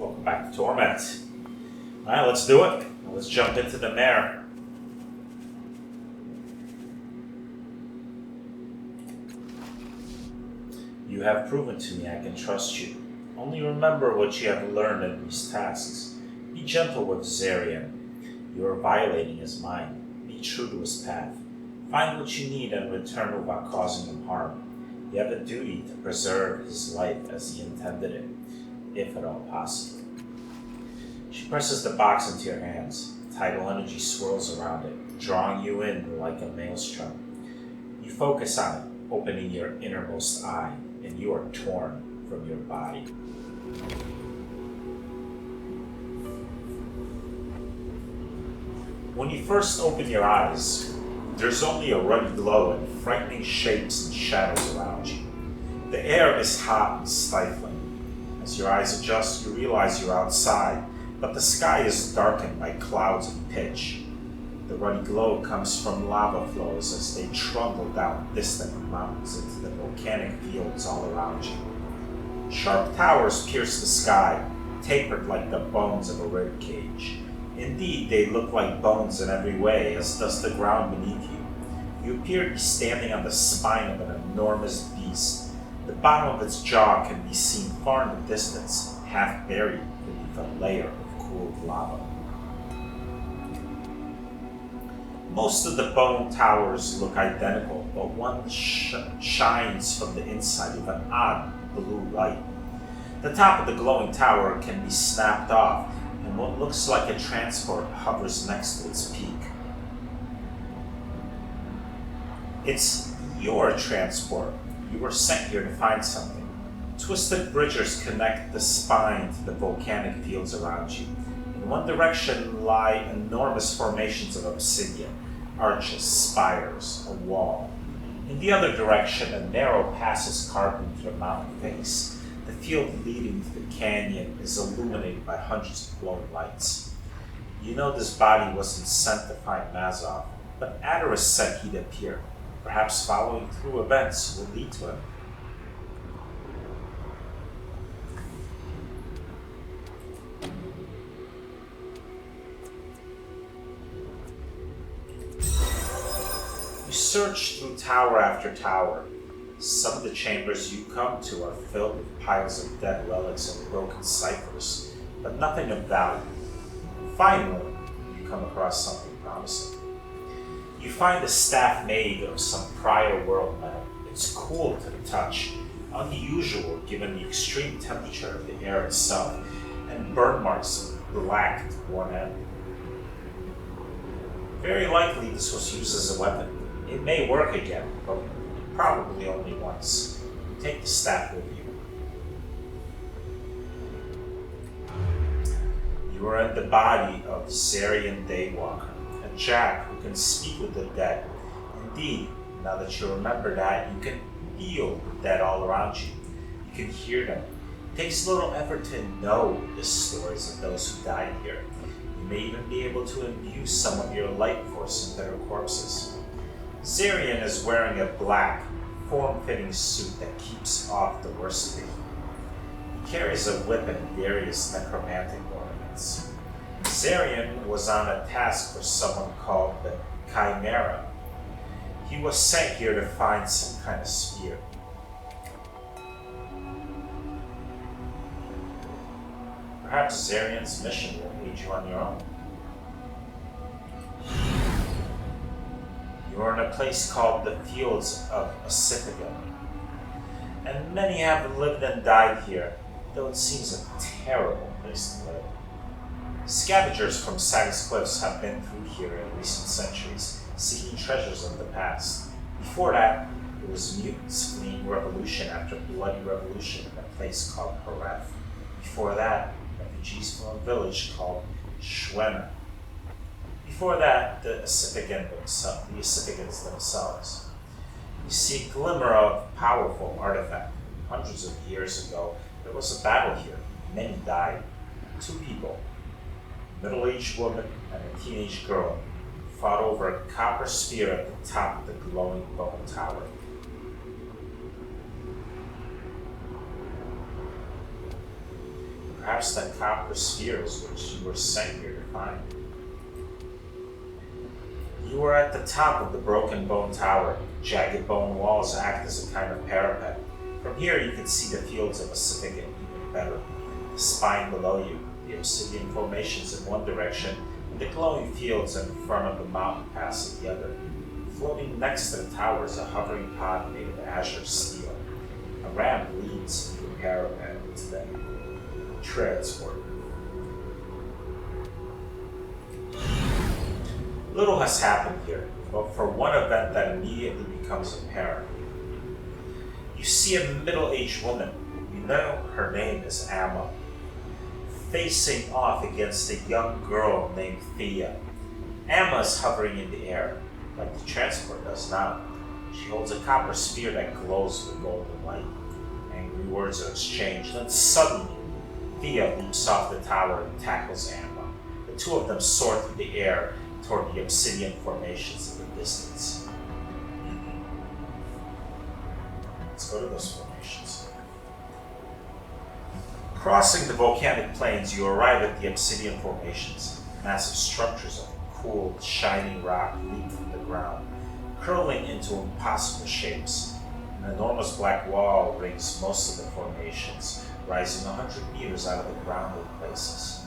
Welcome back to Torment. Alright, let's do it. Let's jump into the mare. You have proven to me I can trust you. Only remember what you have learned in these tasks. Be gentle with Zarian. You are violating his mind. Be true to his path. Find what you need and return without causing him harm. You have a duty to preserve his life as he intended it, if at all possible. She presses the box into your hands. Tidal energy swirls around it, drawing you in like a maelstrom. You focus on it, opening your innermost eye, and you are torn from your body. When you first open your eyes, there's only a ruddy glow and frightening shapes and shadows around you. The air is hot and stifling. As your eyes adjust, you realize you're outside, but the sky is darkened by clouds of pitch. The ruddy glow comes from lava flows as they trundle down distant mountains into the volcanic fields all around you. Sharp towers pierce the sky, tapered like the bones of a rib cage. Indeed, they look like bones in every way, as does the ground beneath you. You appear to be standing on the spine of an enormous beast. The bottom of its jaw can be seen far in the distance, half buried beneath a layer of cooled lava. Most of the bone towers look identical, but one shines from the inside with an odd blue light. The top of the glowing tower can be snapped off, and what looks like a transport hovers next to its peak. It's your transport. You were sent here to find something. Twisted bridges connect the spine to the volcanic fields around you. In one direction lie enormous formations of obsidian, arches, spires, a wall. In the other direction, a narrow pass is carved into the mountain face. The field leading to the canyon is illuminated by hundreds of glowing lights. You know this body wasn't sent to find Mazzof, but Adaris said he'd appear. Perhaps following through events will lead to him. You search through tower after tower. Some of the chambers you come to are filled with piles of dead relics and broken ciphers, but nothing of value. Finally, you come across something promising. You find a staff made of some prior world metal. It's cool to the touch, unusual given the extreme temperature of the air itself, and burn marks black to one end. Very likely this was used as a weapon. It may work again, but probably only once. Take the staff with you. You are in the body of Zarian Daywalker, a Jack who can speak with the dead. Indeed, now that you remember that, you can feel the dead all around you. You can hear them. It takes little effort to know the stories of those who died here. You may even be able to imbue some of your life force into their corpses. Zarian is wearing a black, form-fitting suit that keeps off the worst of it. He carries a whip and various necromantic ornaments. Zarian was on a task for someone called the Chimera. He was sent here to find some kind of sphere. Perhaps Zarian's mission will lead you on your own. You are in a place called the Fields of Ossifigan, and many have lived and died here, though it seems a terrible place to live. Scavengers from Sagas Cliffs have been through here in recent centuries, seeking treasures of the past. Before that, it was mutants fleeing revolution after bloody revolution in a place called Hareth. Before that, refugees from a village called Schwenna. Before that, the Ossifigans themselves. You see a glimmer of powerful artifact. Hundreds of years ago, there was a battle here. Many died. 2 people, a middle-aged woman and a teenage girl, fought over a copper sphere at the top of the glowing bone tower. Perhaps that copper sphere is what you were sent here to find. You were at the top of the broken bone tower. Jagged bone walls act as a kind of parapet. From here you can see the fields of Pacific and even better. The spine below you, the obsidian formations in one direction, and the glowing fields in front of the mountain pass in the other. Floating next to the tower is a hovering pod made of azure steel. A ramp leads to the parapet into the transport. Little has happened here, but for one event that immediately becomes apparent. You see a middle-aged woman. You know her name is Amma, facing off against a young girl named Thea. Amma is hovering in the air, like the transport does now. She holds a copper sphere that glows with golden light. Angry words are exchanged, then suddenly, Thea leaps off the tower and tackles Amma. The two of them soar through the air toward the obsidian formations in the distance. Let's go to those formations. Crossing the volcanic plains, you arrive at the obsidian formations. Massive structures of cooled, shining rock leap from the ground, curling into impossible shapes. An enormous black wall rings most of the formations, rising 100 meters out of the ground in places.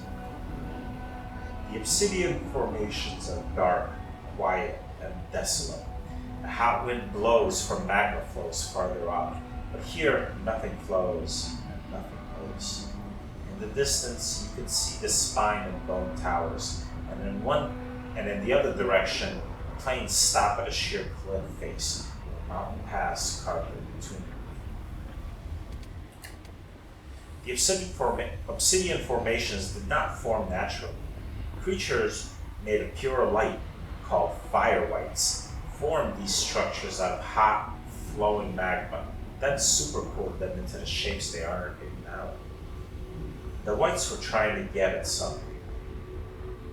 The obsidian formations are dark, quiet, and desolate. A hot wind blows from magma flows farther off, but here nothing flows and nothing moves. In the distance, you can see the spine and bone towers, and in the other direction, planes stop at a sheer cliff face, with a mountain pass carved in between. The obsidian formations did not form naturally. Creatures made of pure light, called fire whites, formed these structures out of hot, flowing magma, then supercooled them into the shapes they are in now. The whites were trying to get at something,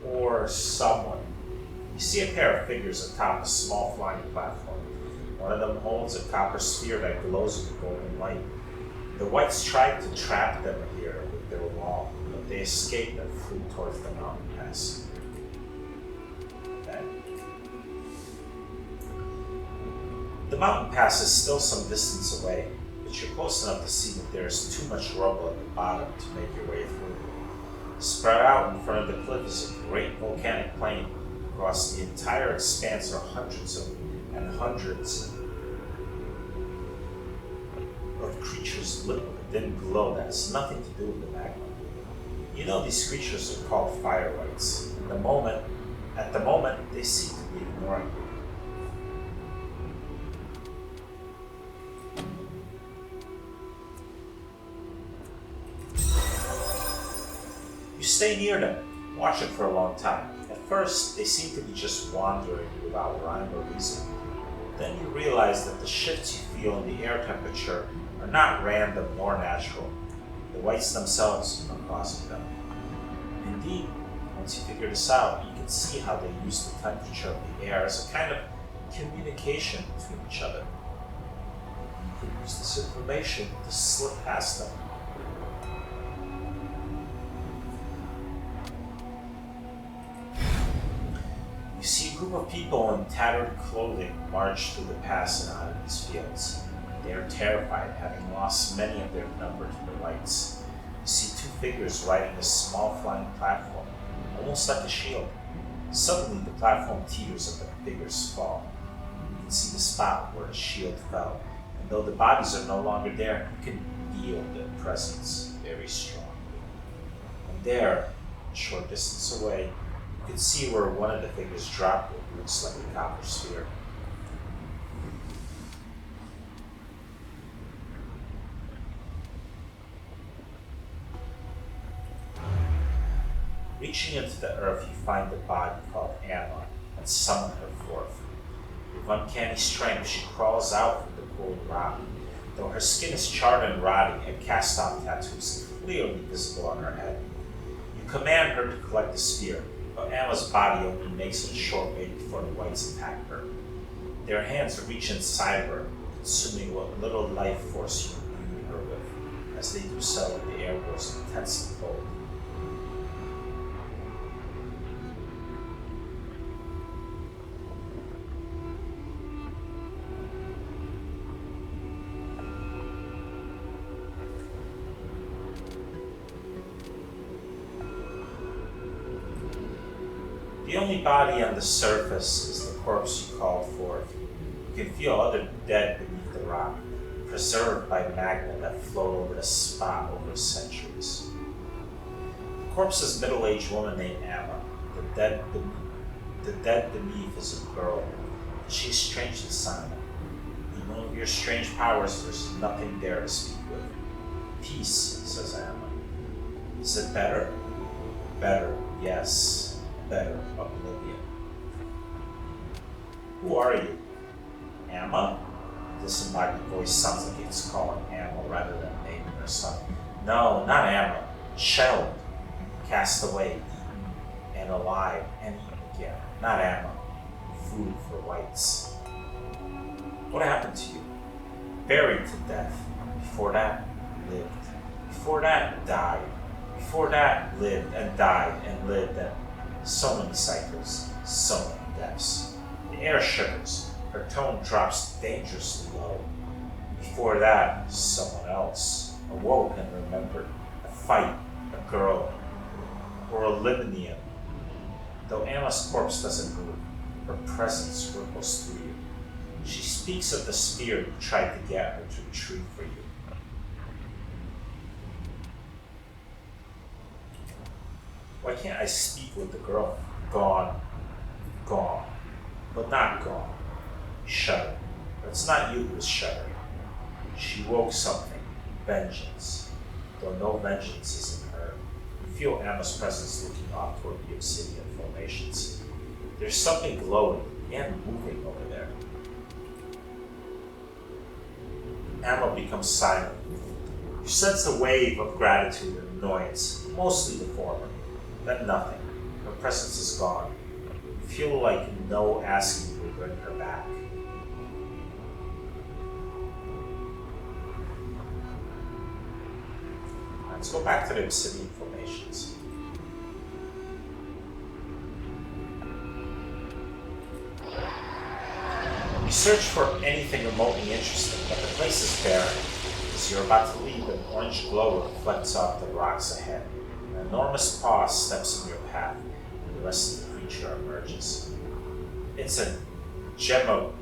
or someone. You see a pair of figures atop a small flying platform. One of them holds a copper sphere that glows with golden light. The whites tried to trap them here with their wall, but they escaped and flew towards the mountain pass. The mountain pass is still some distance away, but you're close enough to see that there is too much rubble at the bottom to make your way through. Spread out in front of the cliff is a great volcanic plain. Across the entire expanse are hundreds of creatures lit with a dim glow that has nothing to do with the magma. You know these creatures are called fire whites. At the moment, they seem to be ignoring you. You stay near them, watch it for a long time. At first, they seem to be just wandering without rhyme or reason. Then you realize that the shifts you feel in the air temperature are not random nor natural. The whites themselves are causing them. Indeed, once you figure this out, you can see how they use the temperature of the air as a kind of communication between each other. You can use this information to slip past them. You see a group of people in tattered clothing march through the pass and out of these fields. They are terrified, having lost many of their number to the whites. You see two figures riding a small flying platform, almost like a shield. Suddenly, the platform teeters and the figures fall. You can see the spot where the shield fell, and though the bodies are no longer there, you can feel their presence very strongly. And there, a short distance away, you can see where one of the figures dropped what looks like a copper sphere. Reaching into the earth, you find the body called Amma and summon her forth. With uncanny strength, she crawls out from the cold rock. Though her skin is charred and rotting and cast-off tattoos clearly visible on her head. You command her to collect the sphere, but Amma's body only makes it a short way before the whites attack her. Their hands reach inside her, consuming what little life force you imbued her with. As they do so, the air grows intensely cold. The only body on the surface is the corpse you called forth. You can feel other dead beneath the rock, preserved by magma that flowed over the spot over centuries. The corpse is a middle-aged woman named Amma. The dead beneath is a girl. She's strangely silent. In one of your strange powers, there's nothing there to speak with. Peace, says Amma. Is it better? Better, yes. Better, oblivion. Who are you? Amma? This embodied voice sounds like it's calling Amma rather than naming her son. No, not Amma. Shelled, cast away, eaten, and alive, and eaten again. Not Amma. Food for whites. What happened to you? Buried to death. Before that, lived. Before that, died. Before that, lived and died and lived and so many cycles, so many deaths. The air shivers. Her tone drops dangerously low. Before that, someone else awoke and remembered a fight, a girl, or a Libanian. Though Amma's corpse doesn't move, her presence ripples through you. She speaks of the spear you tried to get her to retrieve for you. Why can't I speak with the girl? Gone. Gone. But not gone. Shudder. But it's not you who is shuddering. She woke something. Vengeance. Though no vengeance is in her. You feel Amma's presence looking off toward the obsidian formations. There's something glowing and moving over there. Amma becomes silent. You sense a wave of gratitude and annoyance, mostly the former. Then nothing. Her presence is gone. You feel like no asking will bring her back. Let's go back to the obsidian formations. You search for anything remotely interesting, but the place is barren. As you're about to leave, an orange glow reflects off the rocks ahead. An enormous paw steps in your path, and the rest of the creature emerges. It's a gemorn,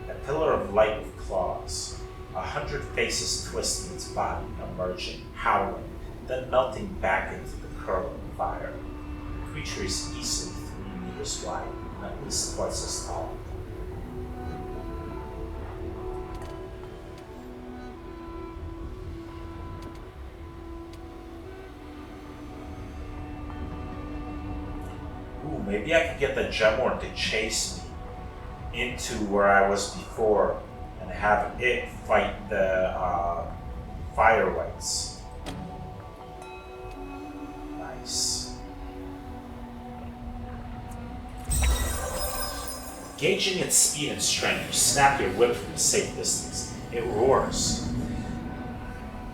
a pillar of light with claws. 100 faces twist in its body, emerging, howling, then melting back into the curling fire. The creature is easily 3 meters wide, and at least twice as tall. Maybe I could get the gemorn to chase me into where I was before and have it fight the fire whites. Nice. Gauging its speed and strength, you snap your whip from a safe distance. It roars.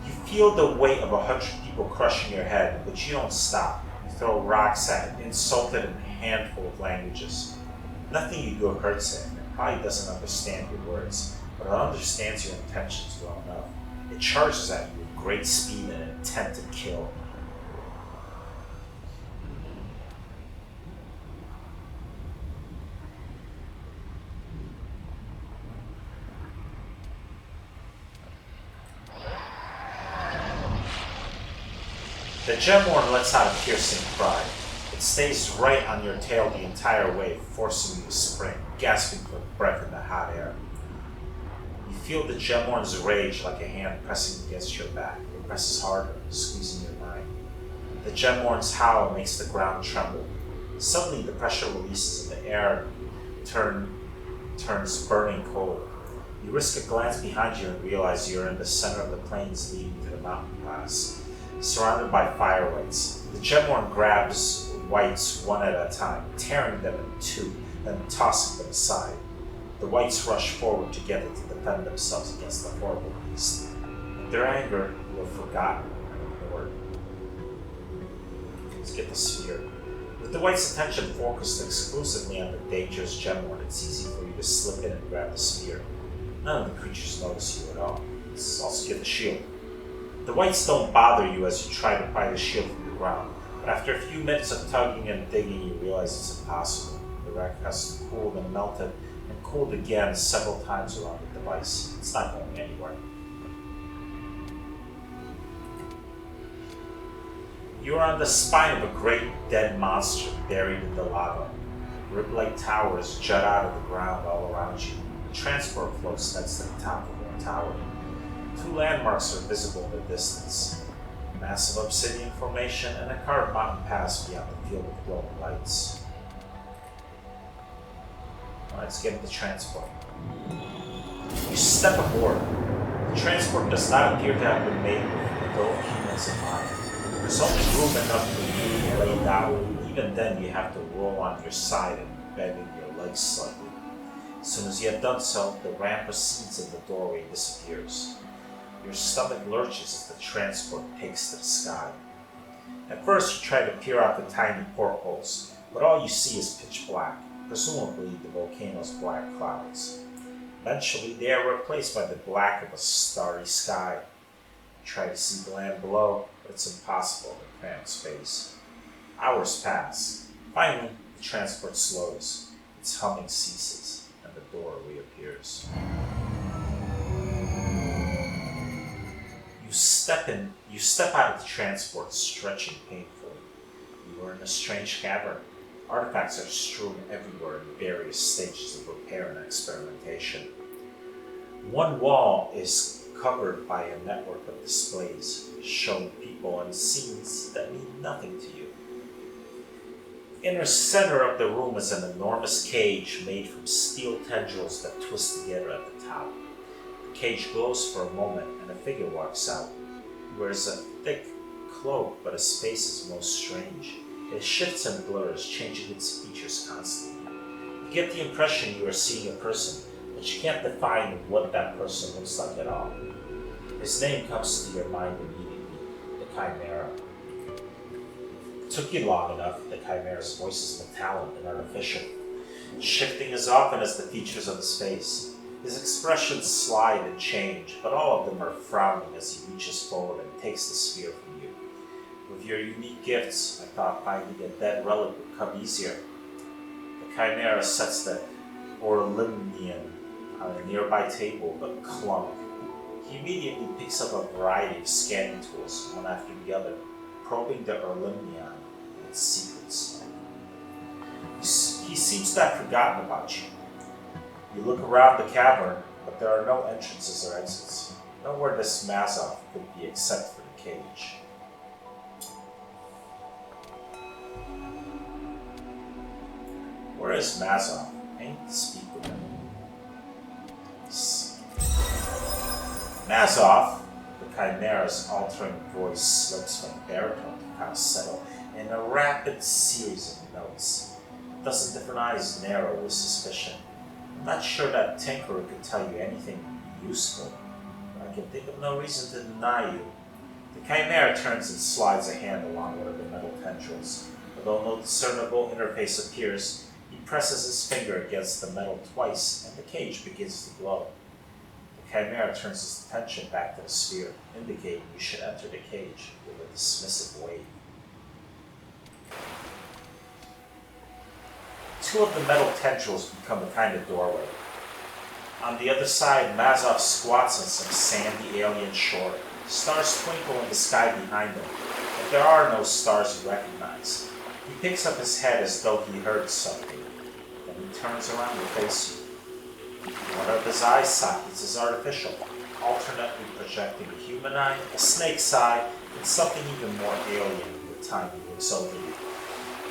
You feel the weight of 100 people crushing your head, but you don't stop. You throw rocks at it, insult it in a handful of languages. Nothing you do hurts it, and it probably doesn't understand your words, but it understands your intentions well enough. It charges at you with great speed and intent to kill. The gemorn lets out a piercing cry. It stays right on your tail the entire way, forcing you to sprint, gasping for breath in the hot air. You feel the gemorn's rage like a hand pressing against your back. It presses harder, squeezing your mind. The gemorn's howl makes the ground tremble. Suddenly, the pressure releases and the air turns burning cold. You risk a glance behind you and realize you're in the center of the plains leading to the mountain pass, surrounded by fire whites. The gemorn grabs whites one at a time, tearing them in two, then tossing them aside. The whites rush forward together to defend themselves against the horrible beast. Their anger you have forgotten and ignored. Let's get the sphere. With the White's attention focused exclusively on the dangerous gemlord, it's easy for you to slip in and grab the sphere. None of the creatures notice you at all. Let's also get the shield. The Whites don't bother you as you try to pry the shield from the ground, but after a few minutes of tugging and digging, you realize it's impossible. The wreck has cooled and melted, and cooled again several times around the device. It's not going anywhere. You are on the spine of a great dead monster buried in the lava. Rib-like towers jut out of the ground all around you. A transport float steps to the top of one tower. Two landmarks are visible in the distance. A massive obsidian formation and a carved mountain pass beyond the field of glowing lights. Alright, let's get into the transport. You step aboard. The transport does not appear to have been made with adult humans in mind. There's only room enough for you to lay down. Even then, you have to roll on your side and bending your legs slightly. As soon as you have done so, the ramp recedes and the doorway disappears. Your stomach lurches as the transport takes to the sky. At first, you try to peer out the tiny portholes, but all you see is pitch black, presumably the volcano's black clouds. Eventually, they are replaced by the black of a starry sky. You try to see the land below, but it's impossible in the cramped space. Hours pass. Finally, the transport slows. Its humming ceases, and the door reappears. You step out of the transport, stretching painfully. You are in a strange cavern. Artifacts are strewn everywhere in various stages of repair and experimentation. One wall is covered by a network of displays, showing people and scenes that mean nothing to you. Inner center of the room is an enormous cage made from steel tendrils that twist together at the top. The cage glows for a moment and a figure walks out. He wears a thick cloak, but his face is most strange. It shifts and blurs, changing its features constantly. You get the impression you are seeing a person, but you can't define what that person looks like at all. His name comes to your mind immediately, the Chimera. It took you long enough. The Chimera's voice is metallic and artificial, shifting as often as the features of his face. His expressions slide and change, but all of them are frowning as he reaches forward and takes the sphere from you. With your unique gifts, I thought finding a dead relic would come easier. The Chimera sets the Orlimnian on a nearby table, but clunk. He immediately picks up a variety of scanning tools, one after the other, probing the Orlimnian and its secrets. He seems to have forgotten about you. You look around the cavern, but there are no entrances or exits. Nowhere this Mazzof could be except for the cage. Where is Mazzof? I need to speak with him. Mazzof, the Chimera's altering voice slips from baritone to falsetto in a rapid series of notes. A dozen different eyes narrow with suspicion. I'm not sure that tinkerer could tell you anything useful, but I can think of no reason to deny you. The Chimera turns and slides a hand along one of the metal tendrils. Although no discernible interface appears, he presses his finger against the metal twice, and the cage begins to glow. The Chimera turns his attention back to the sphere, indicating you should enter the cage with a dismissive wave. Two of the metal tendrils become a kind of doorway. On the other side, Mazzof squats on some sandy alien shore. Stars twinkle in the sky behind him, but there are no stars you recognize. He picks up his head as though he heard something, then he turns around to face you. One of his eye sockets is artificial, alternately projecting a human eye, a snake's eye, and something even more alien with time he looks over you.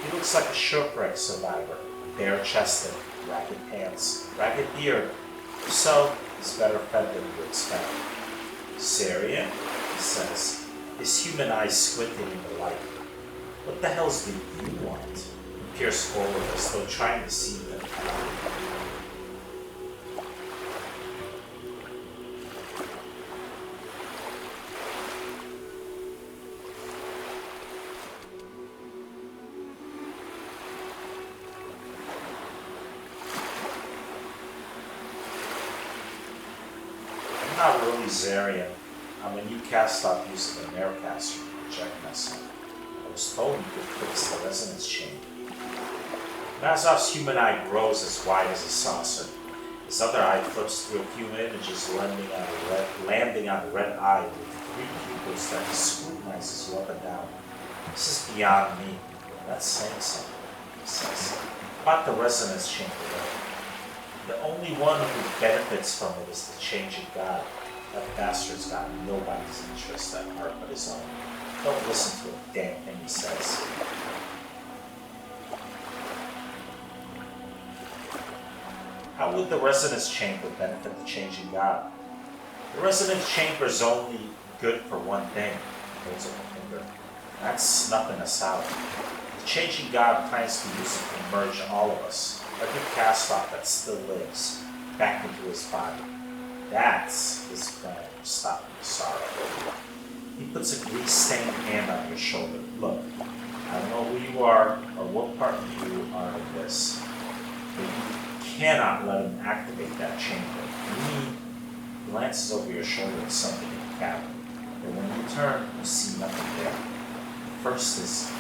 He looks like a shipwreck survivor, bare-chested, ragged pants, ragged beard. So, he's better fed than you expect. Syrian, he says, his human eyes squinting in the light. What the hells do you want? He peers forward as though trying to see them. Zarian. I'm a new cast-off user of an aircaster. Check myself. I was told you could fix the resonance chamber. Mazzof's human eye grows as wide as a saucer. His other eye flips through a few images, landing on a red eye with three pupils that scrutinizes you up and down. This is beyond me. That's saying something, he says. About the resonance chamber, though. The only one who benefits from it is the changing god. That bastard's got nobody's interest at heart but his own. Don't listen to a damn thing he says. How would the resonance chamber benefit the changing god? The resonance chamber is only good for one thing. He holds up a finger. That's snuffing us out. The changing god plans to use it to merge all of us, every cast-off that still lives, back into his body. That's his plan for stopping the sorrow. He puts a grease-stained hand on your shoulder. Look, I don't know who you are or what part of you are in this, but you cannot let him activate that chamber. He glances over your shoulder at something in the cabin, but when you turn, you see nothing there. First is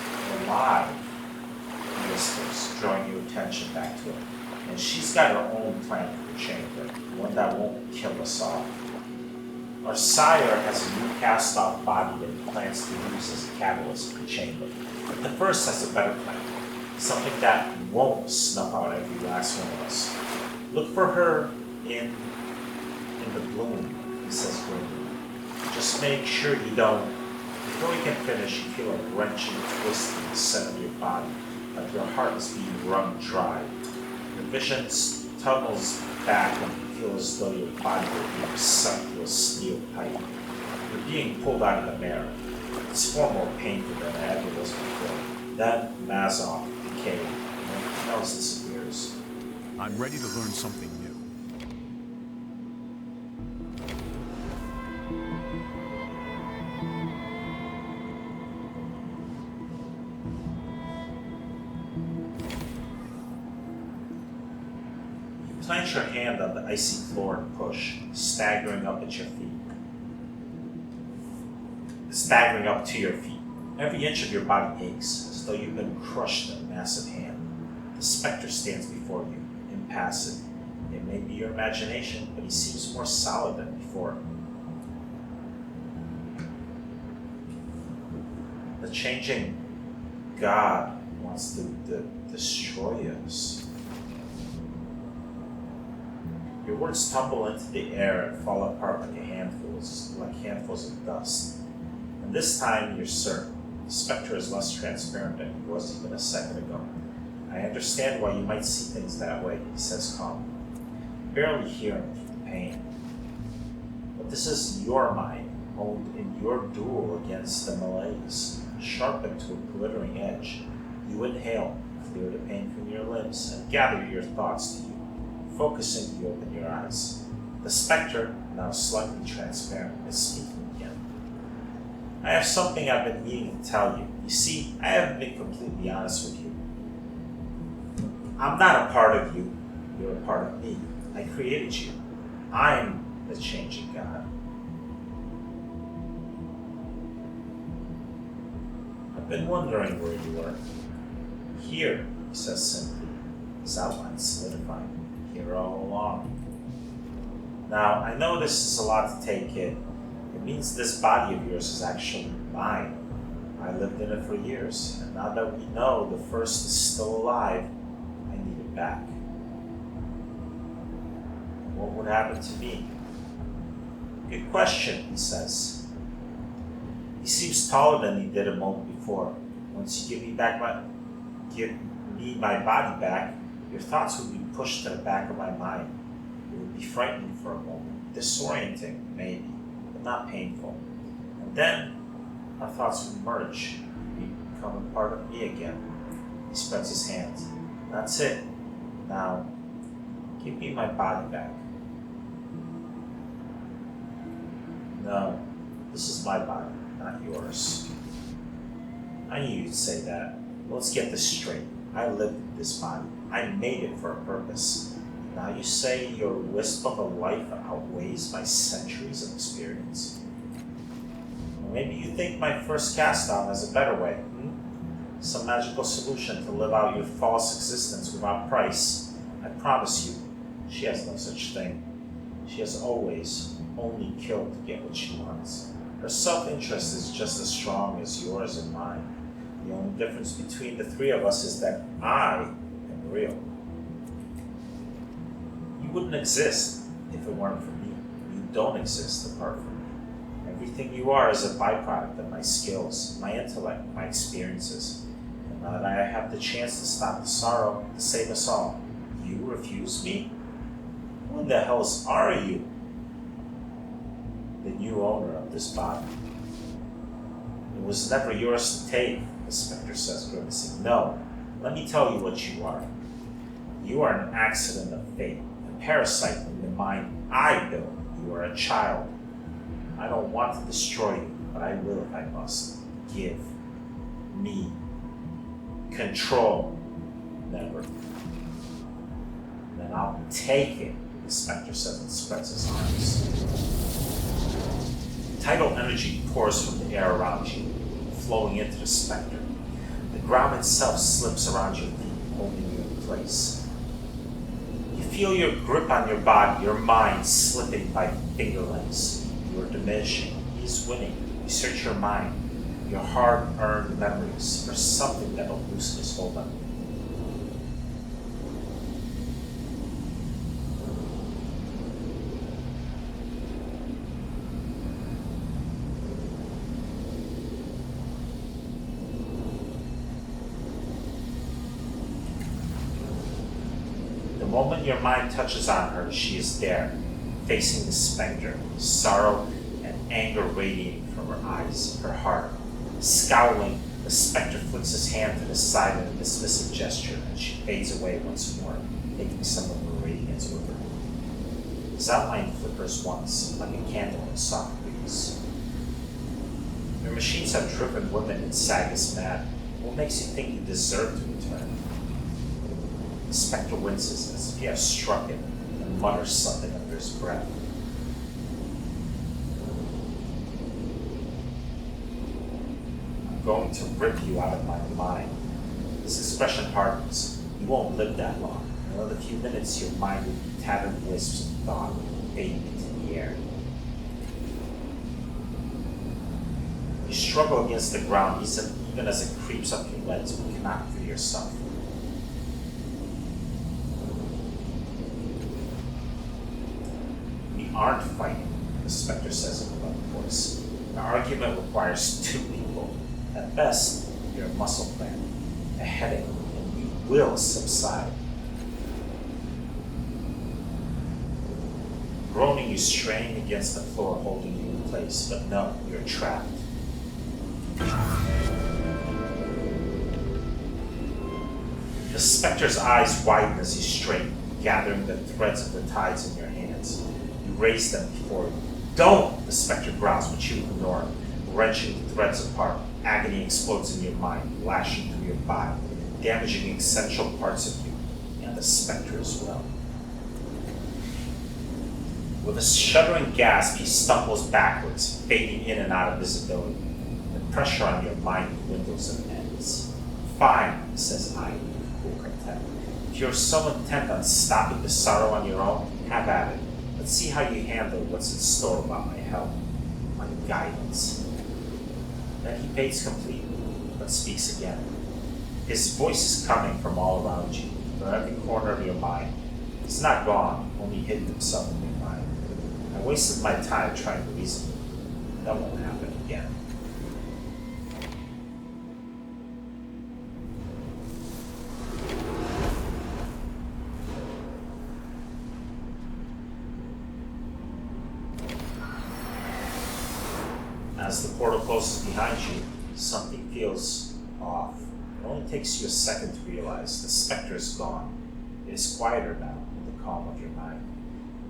alive, he whispers, drawing your attention back to it. And she's got her own plan for the chamber, one that won't kill us all. Our sire has a new cast-off body that he plans to use as a catalyst for the chamber. But the first has a better plan, something that won't snuff out every last one of us. Look for her in the bloom, he says grimly. Just make sure you don't. Before you can finish, you feel a wrenching twist in the center of your body, like your heart is being wrung dry. Your vision tunnels back and you feel as though your body were being sucked through a steel pipe. You're being pulled out of the mirror. It's far more painful than it ever was before. Then Mazzof, decayed, and everything else disappears. I'm ready to learn something new. Plant your hand on the icy floor and push, staggering up at your feet. Staggering up to your feet. Every inch of your body aches, as though you've been crushed in a massive hand. The specter stands before you, impassive. It may be your imagination, but he seems more solid than before. The changing god wants to destroy us. Your words tumble into the air and fall apart like handfuls of dust. And this time you're certain. The specter is less transparent than he was even a second ago. I understand why you might see things that way, he says calmly, barely hearing from the pain. But this is your mind, honed in your duel against the malaise, sharpened to a glittering edge. You inhale, clear the pain from your limbs, and gather your thoughts to you. Focusing, you open your eyes. The specter, now slightly transparent, is speaking again. I have something I've been needing to tell you. You see, I haven't been completely honest with you. I'm not a part of you. You're a part of me. I created you. I'm the changing god. I've been wondering where you were. Here, he says simply, his outline solidifying. Here all along. Now, I know this is a lot to take in. It means this body of yours is actually mine. I lived in it for years, and now that we know the first is still alive, I need it back. What would happen to me? Good question, he says. He seems taller than he did a moment before. Once you give me my body back, your thoughts would be pushed to the back of my mind. It would be frightening for a moment, disorienting, maybe, but not painful. And then our thoughts would merge, become a part of me again. He spreads his hands. That's it. Now, give me my body back. No, this is my body, not yours. I knew you'd say that. Let's get this straight. I lived in this body. I made it for a purpose. Now you say your wisp of a life outweighs my centuries of experience? Or maybe you think my first cast down has a better way, Some magical solution to live out your false existence without price. I promise you, she has no such thing. She has always only killed to get what she wants. Her self-interest is just as strong as yours and mine. The only difference between the three of us is that I am real. You wouldn't exist if it weren't for me. You don't exist apart from me. Everything you are is a byproduct of my skills, my intellect, my experiences. And now that I have the chance to stop the sorrow, to save us all, you refuse me? Who in the hells are you? The new owner of this body. It was never yours to take, the specter says, grimacing. No, let me tell you what you are. You are an accident of fate, a parasite in the mind I built. You are a child. I don't want to destroy you, but I will if I must. Give me control. Never. Then I'll take it, the specter says and spreads his arms. Tidal energy pours from the air around you, flowing into the specter. The ground itself slips around your feet, holding you in place. You feel your grip on your body, your mind slipping by finger lengths. You are diminishing. He is winning. You search your mind, your hard-earned memories, for something that will loosen his hold on you. The moment your mind touches on her, she is there, facing the specter, sorrow and anger radiating from her eyes, her heart. Scowling, the specter flicks his hand to the side in a dismissive gesture, and she fades away once more, taking some of her radiance with her. His outline flickers once, like a candle in soft breeze. Your machines have driven women in Sagas mad. What makes you think you deserve to return? The specter winces as if you have struck it, and mutters something under his breath. I'm going to rip you out of my mind. This expression hardens. You won't live that long. In another few minutes, your mind will be tattered wisps of thought, fading into the air. You struggle against the ground, even as it creeps up your legs, but cannot free yourself. Aren't fighting, the specter says in a low voice. An argument requires two people. At best, you're a muscle cramp, a headache, and you will subside. Groaning, you strain against the floor, holding you in place, but no, you're trapped. The specter's eyes widen as you strain, gathering the threads of the tides in your hands. Raise them before you. Don't! The specter growls, but you ignore him, wrenching the threads apart. Agony explodes in your mind, lashing through your body, damaging essential parts of you, and the specter as well. With a shuddering gasp, he stumbles backwards, fading in and out of visibility. The pressure on your mind dwindles and ends. Fine, says I, with cool contempt. If you're so intent on stopping the sorrow on your own, have at it. Let's see how you handle what's in store about my help, my guidance. Then he fades completely, but speaks again. His voice is coming from all around you, from every corner of your mind. He's not gone, only hidden himself in your mind. I wasted my time trying to reason with you. That won't happen again. As the portal closes behind you, something feels off. It only takes you a second to realize the specter is gone. It is quieter now in the calm of your mind.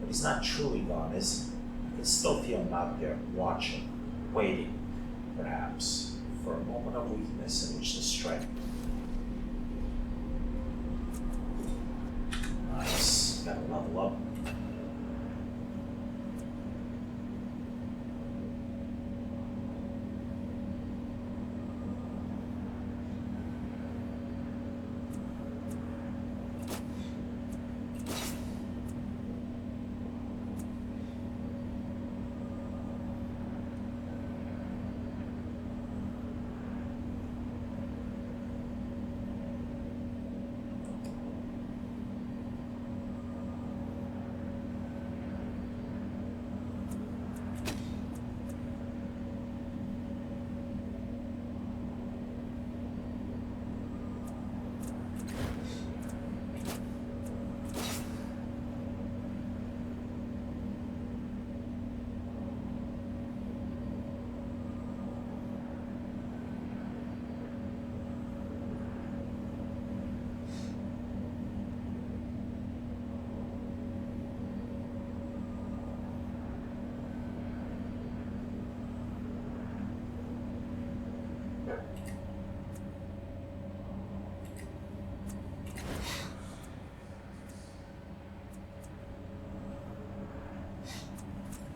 But he's not truly gone, is he? You can still feel him out there, watching, waiting, perhaps, for a moment of weakness in which to strike. Nice. Gotta love level up.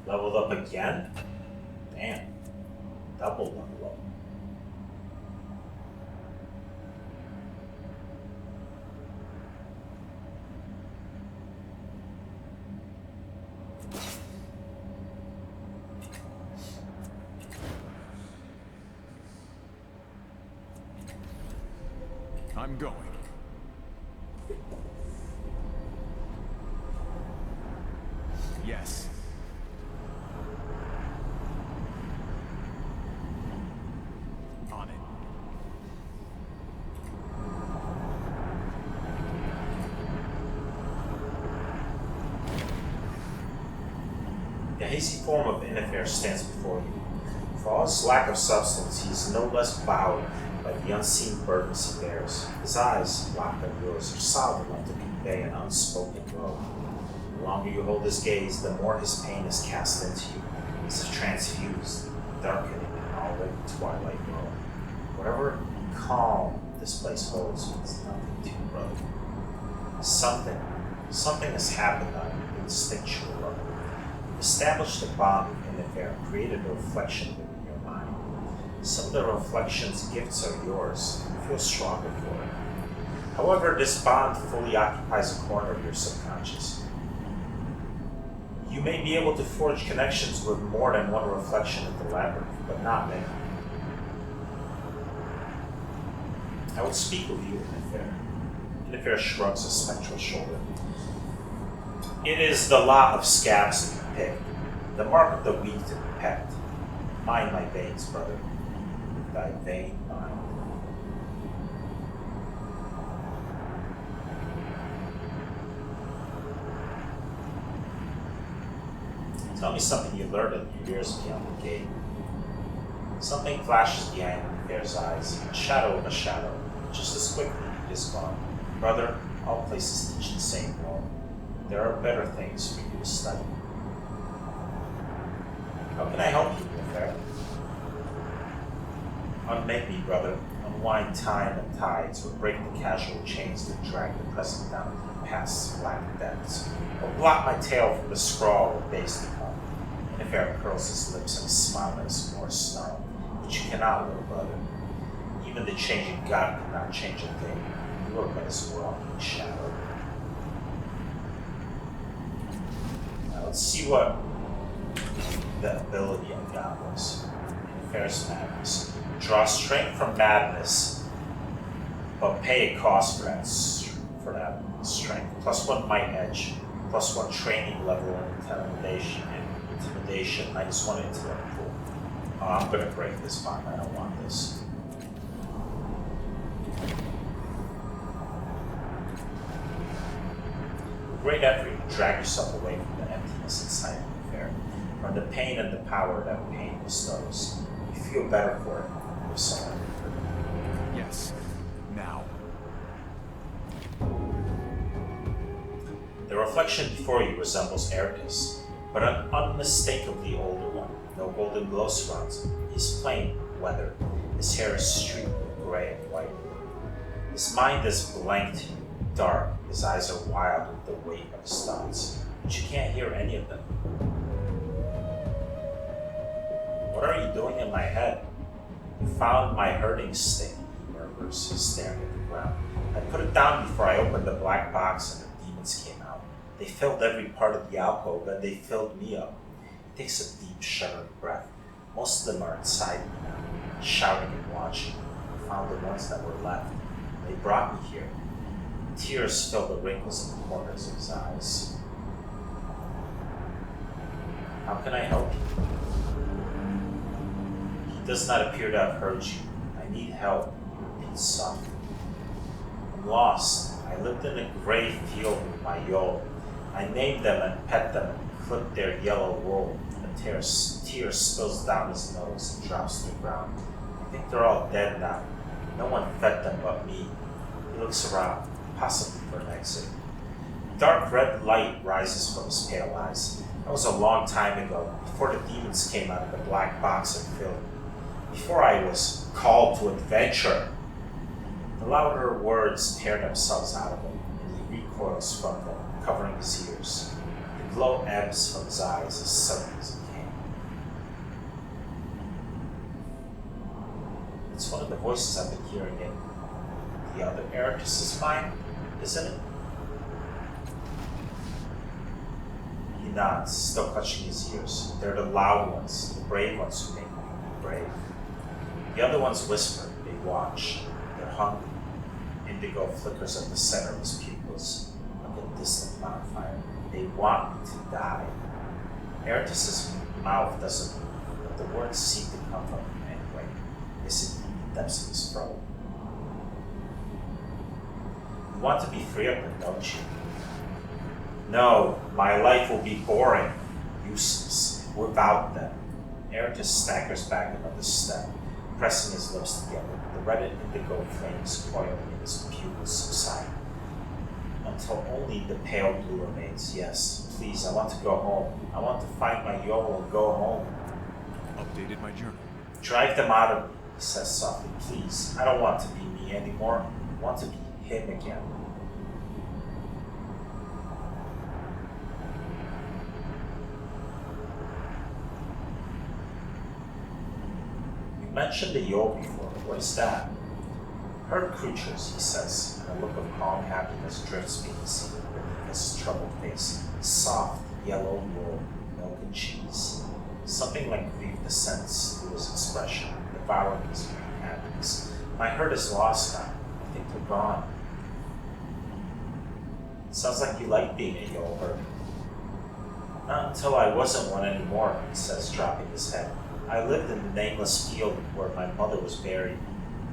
Leveled up again? Damn. Double level up. I'm going. Yes. On it. The hazy form of Innifer stands before you. For all his lack of substance, he is no less bowed by the unseen burdens he bears. His eyes, locked on yours, are solid enough to convey an unspoken woe. The longer you hold his gaze, the more his pain is cast into you. It's transfused, darkening in already twilight glow. Whatever calm this place holds means nothing to you, brother. Something has happened on an instinctual level. You've established a bond with Innifer and created a reflection within your mind. Some of the reflection's gifts are yours. You feel stronger for it. However, this bond fully occupies a corner of your subconscious. You may be able to forge connections with more than one reflection of the labyrinth, but not many. I would speak with you, Innifer. Innifer shrugs a spectral shoulder. It is the lot of scabs to be picked, the mark of the weak to be pecked. Mind my veins, brother. Thy vain mind. Tell me something you learned in your years beyond the gate. Something flashes behind Innifer's eyes, a shadow of a shadow. Just as quickly it is gone. Brother, all places teach the same law. There are better things for you to study. How can I help you, Innifer? Unmake me, brother. Unwind time and tides, or break the casual chains that drag the present down to the past's black depths, or blot my tale from the scrawl of days to come. Innifer curls his lips and smiles at his more snarl. But you cannot, little brother. Even the changing God cannot change a thing. You are but his walking shadow. Now let's see what the ability I got was. Innifer's madness. Draw strength from madness, but pay a cost for that strength. +1 might edge, +1 training level and intimidation, -1 intellect pool. Oh, I'm gonna break this bond. I don't want this. Great effort to drag yourself away from the emptiness inside the affair, from the pain and the power that pain bestows. You feel better for it with someone. Yes. Now. The reflection before you resembles Ericus, but an unmistakably older one. No golden glow surrounds him. He's plain, weathered. His hair is streaked with gray and white. His mind is blank to you. dark, his eyes are wild with the weight of his thoughts, but you can't hear any of them. What are you doing in my head? You found my herding stick, he murmurs, staring at the ground. I put it down before I opened the black box and the demons came out. They filled every part of the alcove, and they filled me up. He takes a deep, shuddering breath. Most of them are inside me now, shouting and watching. I found the ones that were left. They brought me here. Tears fill the wrinkles in the corners of his eyes. How can I help you? He does not appear to have heard you. I need help, he repeats softly. I'm lost. I lived in a gray field with my Yol. I named them and pet them and clipped their yellow wool. A tear spills down his nose and drops to the ground. I think they're all dead now. No one fed them but me. He looks around, possibly for an exit. Dark red light rises from his pale eyes. That was a long time ago, before the demons came out of the black box and filled me. Before I was called to adventure. The louder words tear themselves out of him, and he recoils from them, covering his ears. The glow ebbs from his eyes as suddenly as it came. It's one of the voices I've been hearing in the other Ericus's mind, isn't it? He nods, still clutching his ears. They're the loud ones, the brave ones who make me brave. The other ones whisper, they watch, they're hungry. Indigo flickers at the center of his pupils, like a distant bonfire. They want me to die. Ericus's mouth doesn't move, but the words seem to come from him anyway. They sit in the depths of his throat. You want to be free of them, don't you? No, my life will be boring, useless, without them. Ericus staggers back another step, pressing his lips together. The red and indigo flames coiling in his pupils subside, until only the pale blue remains. Yes, please, I want to go home. I want to find my Yol and go home. Updated my journal. Drive them out of me, he says softly. Please, I don't want to be me anymore. I want to be him again. You mentioned the Yol before. What is that? Herd creatures, he says, and a look of calm happiness drifts being seen beneath his troubled face. Soft, yellow wool, milk and cheese. Something like grief descends through his expression, devouring his green happiness. My herd is lost now. I think they're gone. Sounds like you like being a Yol herd. Not until I wasn't one anymore, he says, dropping his head. I lived in the nameless field where my mother was buried.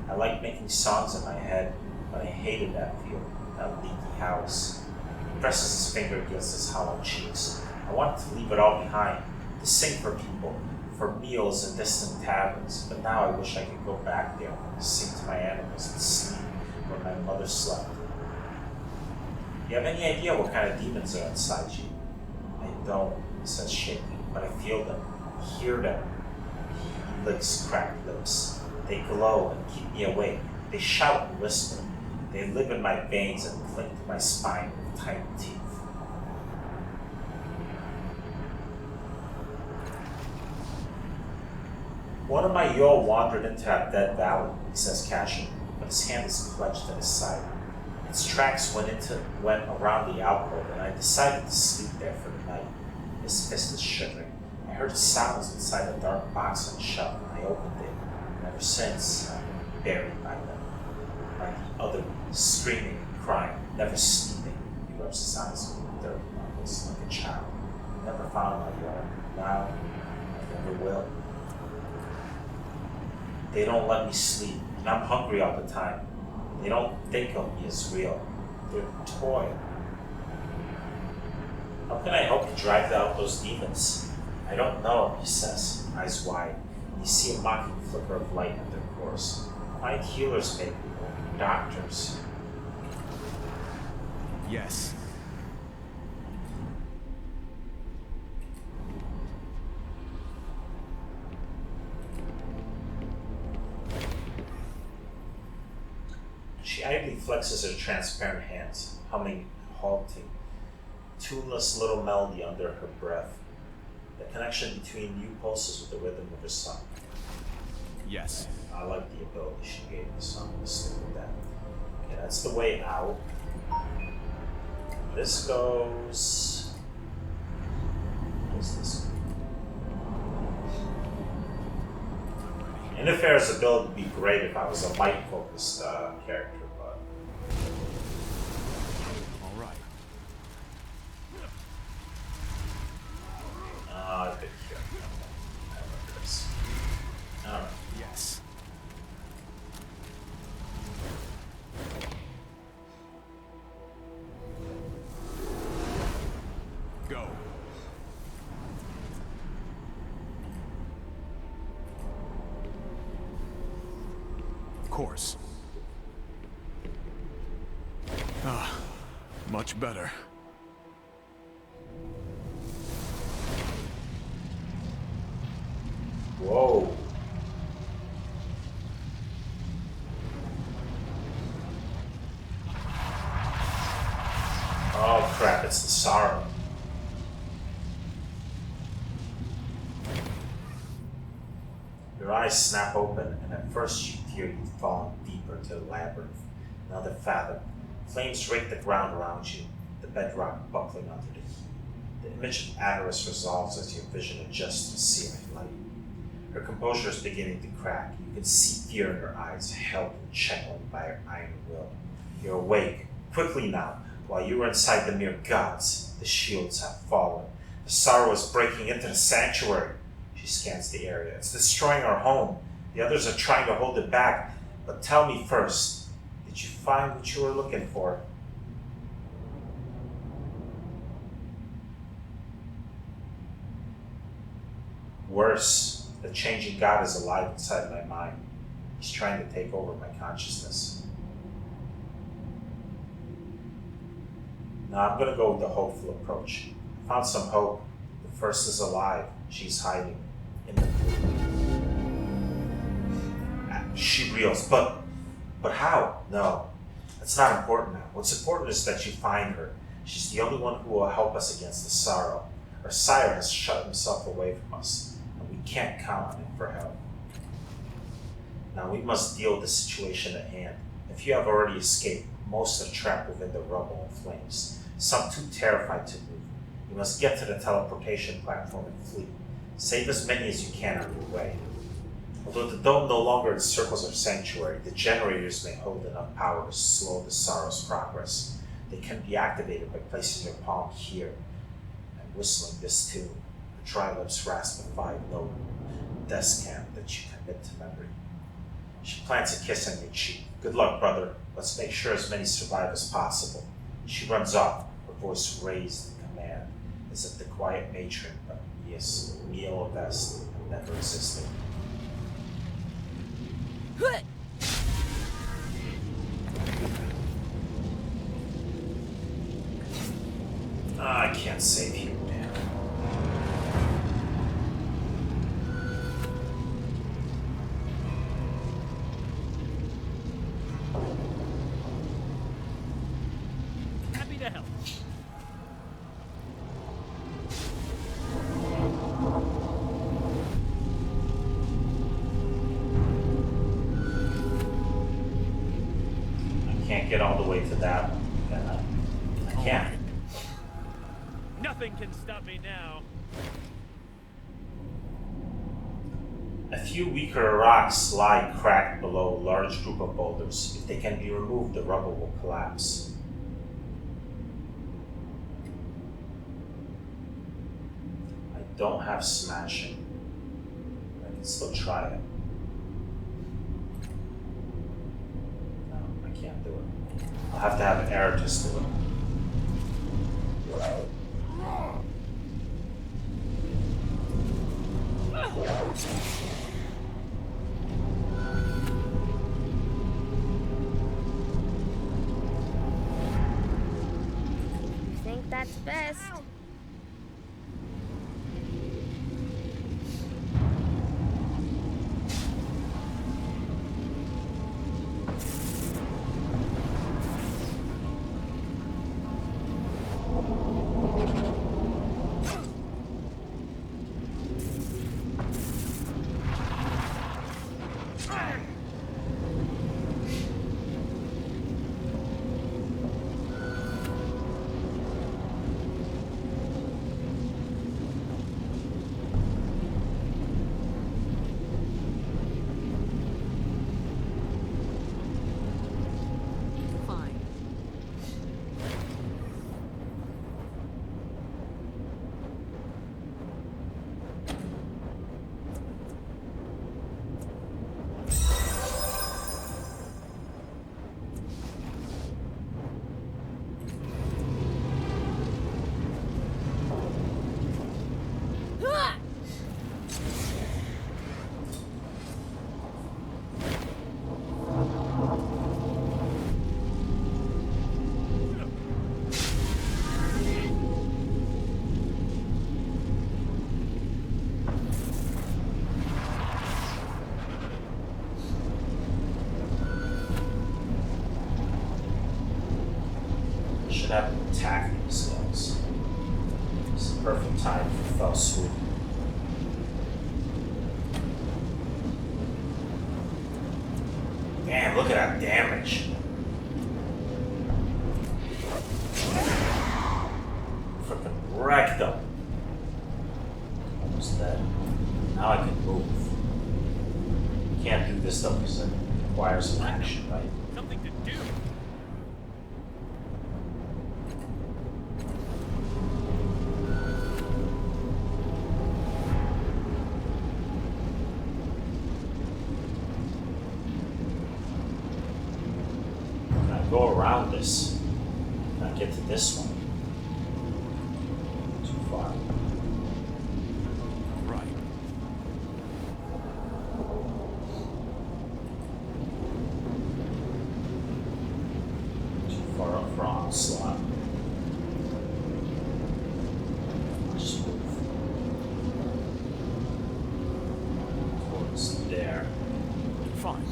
I liked making songs in my head, but I hated that field, that leaky house. He presses his finger against his hollow cheeks. I wanted to leave it all behind, to sing for people, for meals in distant taverns, but now I wish I could go back there, sing to my animals and sleep where my mother slept. Do you have any idea what kind of demons are inside you? I don't, he says, shaking, but I feel them, hear them. He licks cracked lips. They glow and keep me awake. They shout and whisper. They live in my veins and cling to my spine with tiny teeth. One of my Yol wandered into that dead valley, he says casually, but his hand is clenched at his side. Its tracks went around the alcove, and I decided to sleep there for the night. His fist is shivering. I heard sounds inside a dark box on a shelf, and I opened it. Ever since, I've been buried by them. Like the other, screaming and crying, never sleeping. He rubs his eyes with dirty knuckles like a child. I never found my Yol. Now, I never will. They don't let me sleep, and I'm hungry all the time. They don't think of me as real. They're a toy. How can I help you drive out those demons? I don't know, he says, eyes wide. You see a mocking flicker of light at their course. Find healers, maybe, or doctors. Yes. She idly flexes her transparent hands, humming a halting, tuneless little melody under her breath. The connection between you pulses with the rhythm of her song. Yes. I like the ability she gave me, so I'm gonna stick with that. Okay, that's the way out. This goes. What's this? Interfer's ability would be great if I was a light-focused character, but. All right. I've been here. I remember this. Alright. Yes. Go. Of course. Ah, much better. Whoa. Oh crap, it's the sorrow. Your eyes snap open, and at first you fear you've fallen deeper into the labyrinth. Another fathom. Flames rake the ground around you, the bedrock buckling under the heat. The image of Adoris resolves as your vision adjusts to the searing light. Her composure is beginning to crack. You can see fear in her eyes, held in check only by her iron will. You're awake, quickly now. While you were inside the mere gods, the shields have fallen. The sorrow is breaking into the sanctuary. She scans the area. It's destroying our home. The others are trying to hold it back. But tell me first, did you find what you were looking for? Worse, the changing God is alive inside my mind. He's trying to take over my consciousness. Now I'm going to go with the hopeful approach. I found some hope. The first is alive. She's hiding in the blue. She reels, but how? No, that's not important now. What's important is that you find her. She's the only one who will help us against the sorrow. Our sire has shut himself away from us, and we can't count on him for help. Now we must deal with the situation at hand. If you have already escaped, most are trapped within the rubble and flames. Some too terrified to move. You must get to the teleportation platform and flee. Save as many as you can on your way. Although the dome no longer encircles our sanctuary, the generators may hold enough power to slow the sorrow's progress. They can be activated by placing your palm here and whistling this tune. The dry lips rasp a 5-note descant that you commit to memory. She plants a kiss on your cheek. Good luck, brother. Let's make sure as many survive as possible. She runs off, her voice raised in command, as if the quiet matron of Neil Vest never existed. I can't save you, man. Happy to help. I can't get all the way to that one. I can't. Nothing can stop me now. A few weaker rocks lie cracked below a large group of boulders. If they can be removed, the rubble will collapse. I don't have smashing. I can still try it. No, I can't do it. I'll have to have Eratus do it. I think that's best. should have an attacking skills. It's the perfect time for fell swoop. Damn, look at that damage. Freaking wrecked them. Almost dead. Now I can move. Can't do this though because it requires an action, right? Something to do. Can I go around this? Can I get to this one? Too far. Right. Too far up for onslaught. Just move towards there. Fine.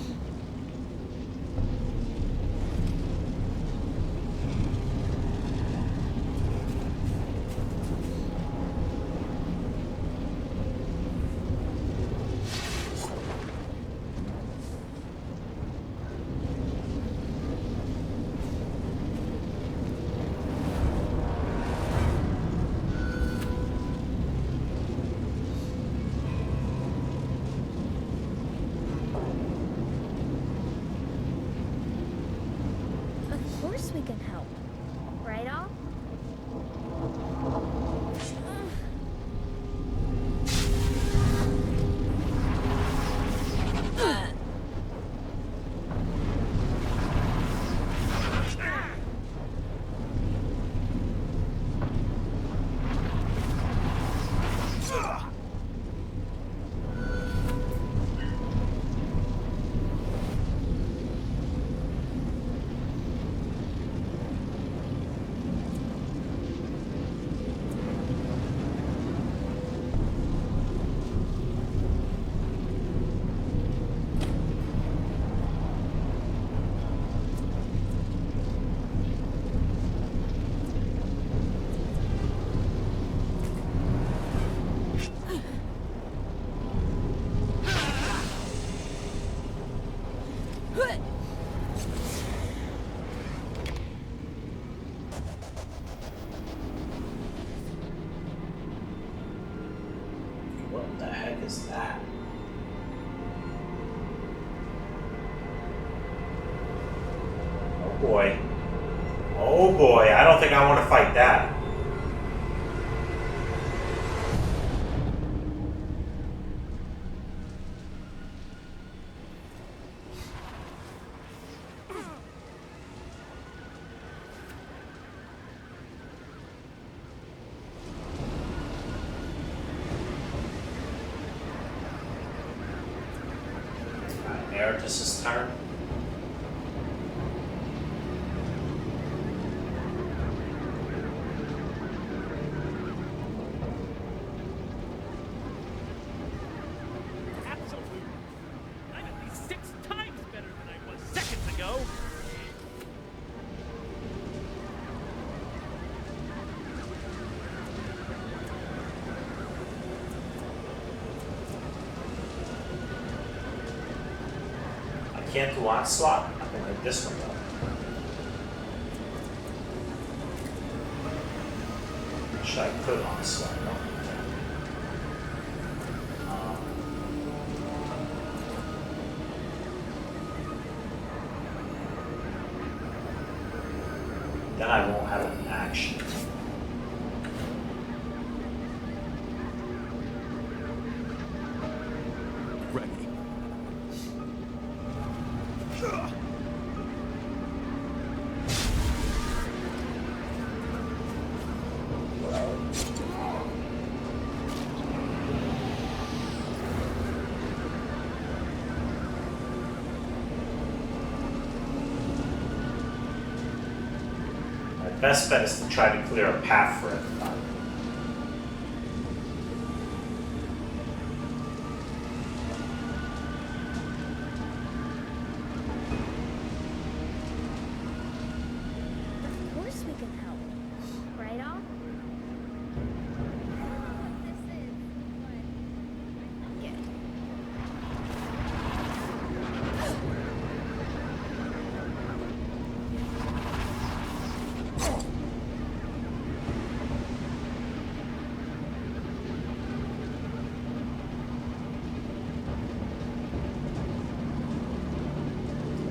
Of course we can help. Right, Al? What the heck is that? Oh boy. Oh boy, I don't think I want to fight that. This turn. Absolutely. I'm at least 6 times better than I was seconds ago. Can't do onslaught. I can hit this one though. Wish I could onslaught. No. Then I won't have an action. Ready. My best bet is to try to clear a path for everybody. Of course we can help.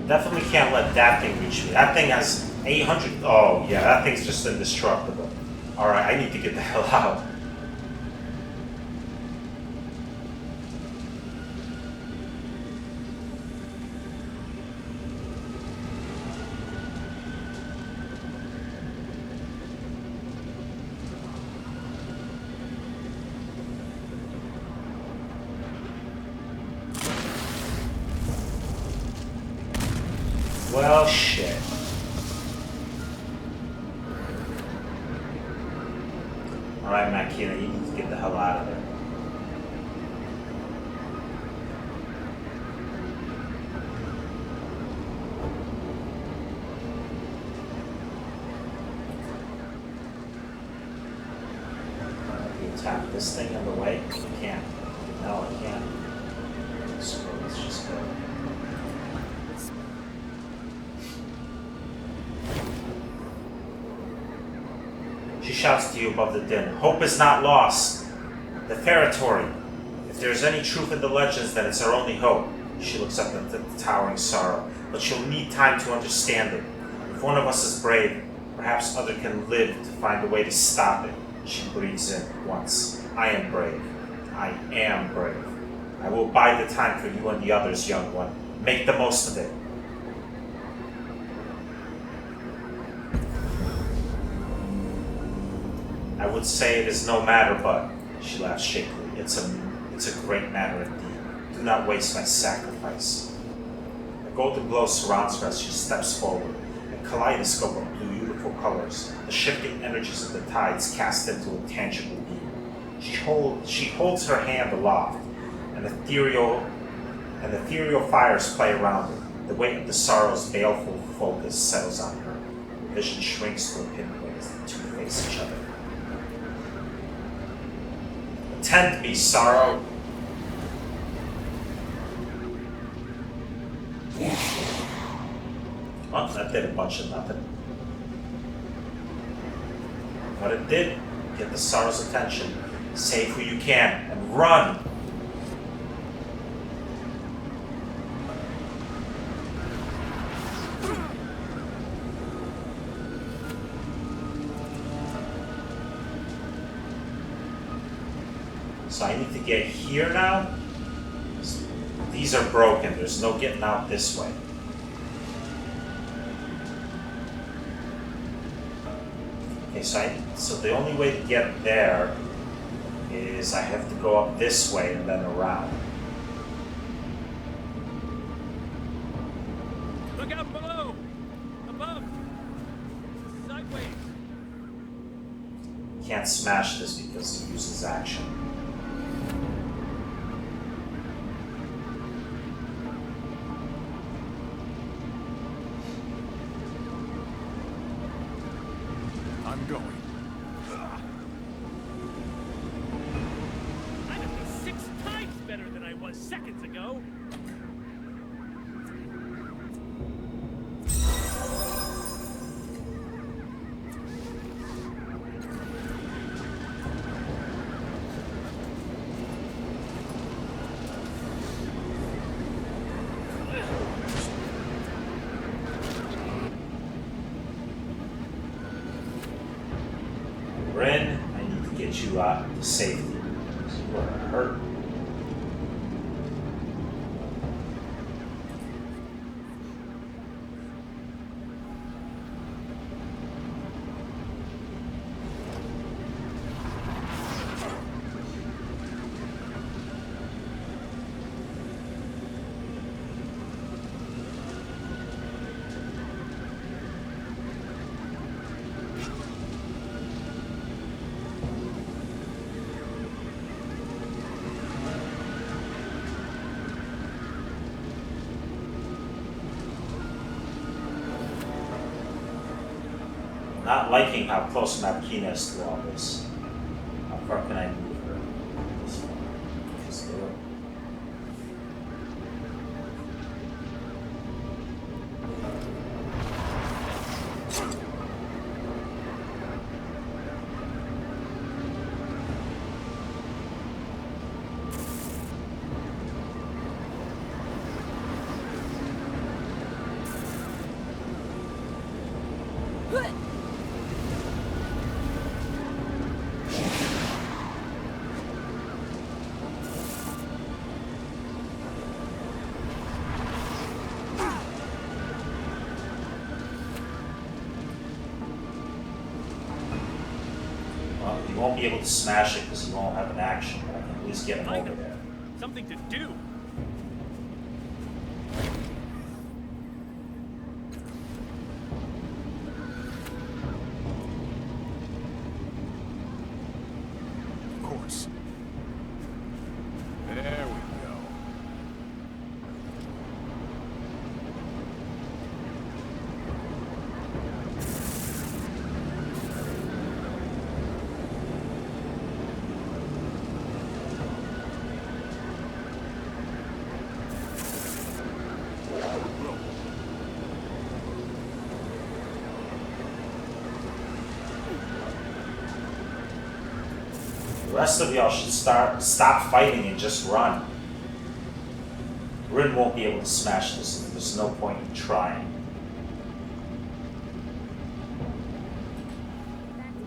Definitely can't let that thing reach me. That thing has 800. Oh, yeah, that thing's just indestructible. Alright, I need to get the hell out. Well, shit. Alright, Makina, you need to get the hell out of there. You tap this thing on the way? You can't. No, I can't. So let's just go. She shouts to you above the din. Hope is not lost. The Feretory. If there is any truth in the legends, then it's our only hope. She looks up at the towering sorrow. But she'll need time to understand it. If one of us is brave, perhaps other can live to find a way to stop it. She breathes in once. I am brave. I am brave. I will bide the time for you and the others, young one. Make the most of it. I would say it is no matter, but she laughs shakily. It's a great matter indeed. Do not waste my sacrifice. A golden glow surrounds her as she steps forward. A kaleidoscope of beautiful colors. The shifting energies of the tides cast into a tangible being. She holds her hand aloft, and ethereal fires play around her. The weight of the sorrow's baleful focus settles on her. The vision shrinks to a pinpoint as the two face each other. Attend me, sorrow. Oh, that did a bunch of nothing. But it did get the sorrow's attention. Save who you can and run. So I need to get here now. These are broken. There's no getting out this way. Okay, so the only way to get there is I have to go up this way and then around. Look out below! Above! Sideways! Can't smash this because it uses action. I'm going. I'm at least 6 times better than I was seconds ago! Rin, I need to get you out to safety. You are hurt. Not liking how close Makina is to all this. How far can I move her? This far. Just do it. Well, you won't be able to smash it because you won't have an action, but I can at least get him over there. Something to do. Of course. There we go. The rest of y'all should stop fighting and just run. Rin won't be able to smash this. There's no point in trying.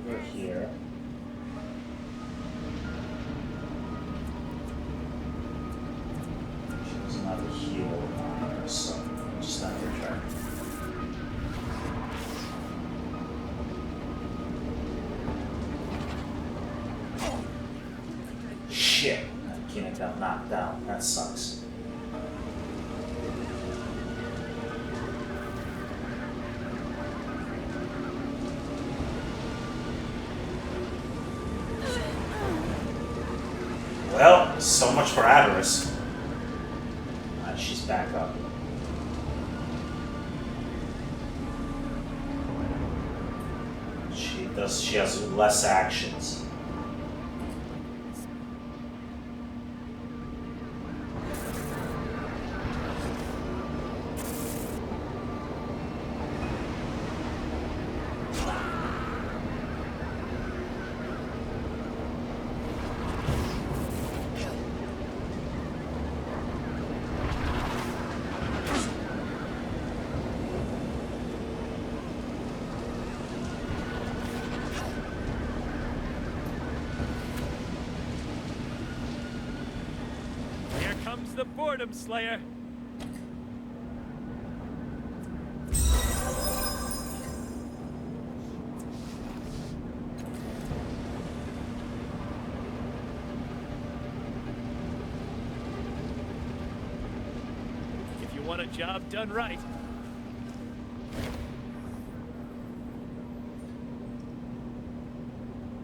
Over here. She doesn't have a heal on her, so just not her turn. Shit, Kina got knocked down. That sucks. Well, so much for Avarice. She's back up. She has less actions. Here comes the Boredom Slayer. If you want a job done right,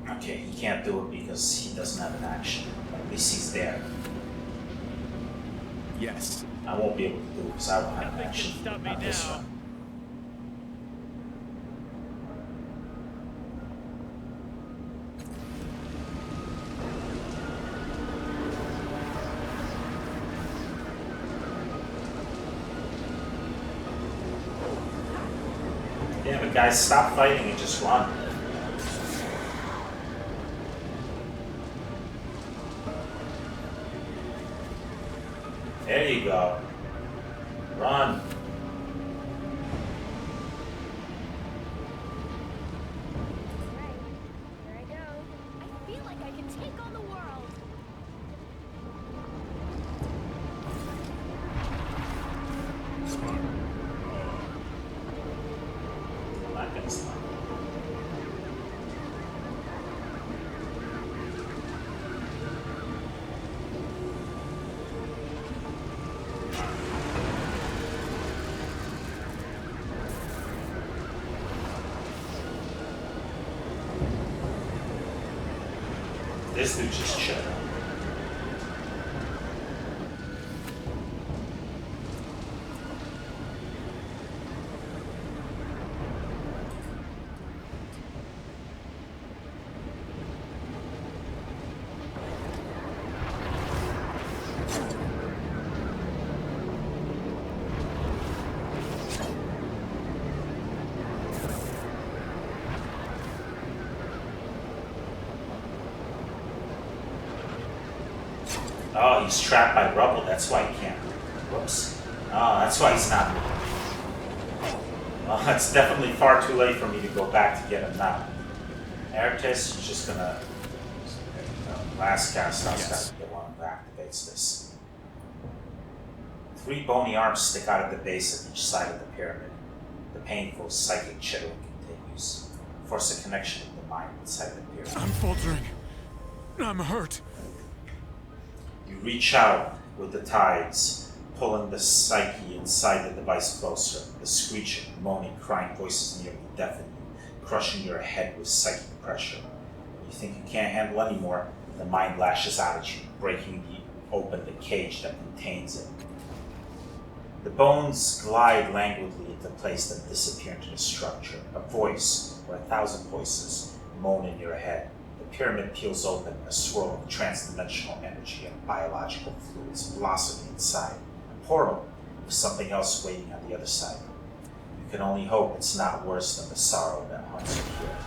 Okay, he can't do it because he doesn't have an action. At least he's there. Yes. I won't be able to do it because I won't have an nothing can action stop me on this now. one. Yeah, but guys, stop fighting and just run. There you go. Run. Right. Here I go. I feel like I can take on the world. I'm not gonna stop. This dude just shut up. Oh, he's trapped by rubble. That's why he can't. Whoops. Oh, that's why he's not moving. Well, it's definitely far too late for me to go back to get him now. Ertis is just gonna... last cast, I was Yes. gonna get one that activates this. 3 bony arms stick out of the base of each side of the pyramid. The painful psychic chittering continues. Force a connection with the mind inside the pyramid. I'm faltering. I'm hurt. You reach out with the tides, pulling the psyche inside the device closer. The screeching, moaning, crying voices nearly deafen you, crushing your head with psychic pressure. When you think you can't handle anymore, the mind lashes out at you, breaking open the cage that contains it. The bones glide languidly into place and disappear into the structure. A voice, or 1,000 voices, moan in your head. The pyramid peels open, a swirl of transdimensional energy and biological fluids blossoming inside. A portal, with something else waiting on the other side. You can only hope it's not worse than the sorrow that haunts you here.